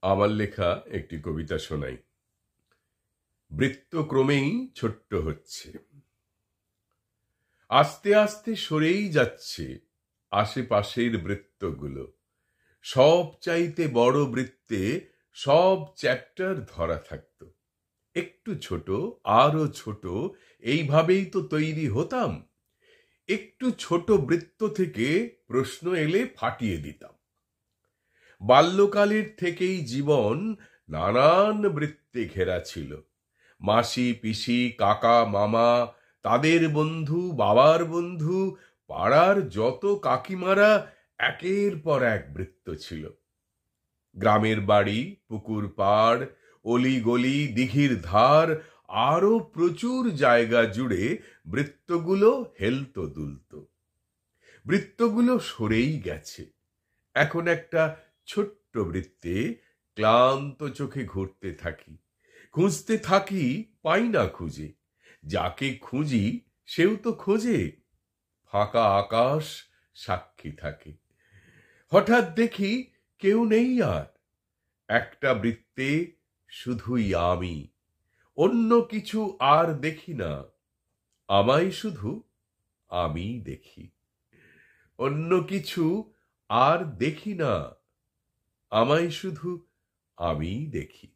আমার লেখা একটি কবিতা শোনাই। বৃত্ত ক্রমেই ছোট্ট হচ্ছে, আস্তে আস্তে সরেই যাচ্ছে আশেপাশের বৃত্তগুলো। সব চাইতে বড় বৃত্তে সব চ্যাপ্টার ধরা থাকতো। একটু ছোট, আরো ছোট, এইভাবেই তো তৈরি হতাম। একটু ছোট বৃত্ত থেকে প্রশ্ন এলে ফাটিয়ে দিতাম। বাল্যকালের থেকেই জীবন নানান বৃত্তে ঘেরা ছিল। মাসি, পিসি, কাকা, মামা, তাদের বন্ধু, বাবার বন্ধু, পাড়ার যত কাকিমারা, একের পর এক বৃত্ত ছিল। গ্রামের বাড়ি, পুকুর পাড়, অলি গলি, দিঘির ধার, আরো প্রচুর জায়গা জুড়ে বৃত্তগুলো হেলতো দুলতো। বৃত্তগুলো সরেই গেছে। এখন একটা ছোট্ট বৃত্তে ক্লান্ত চোখে ঘুরতে থাকি। খুঁজতে থাকি, পাই না খুঁজে। যাকে খুঁজি সেও তো খোঁজে। ফাঁকা আকাশ সাক্ষী থাকে। হঠাৎ দেখি কেউ নেই আর। একটা বৃত্তে শুধুই আমি। অন্য কিছু আর দেখি না। আমায় শুধু আমি দেখি। অন্য কিছু আর দেখি না। আমায় শুধু আমি দেখি।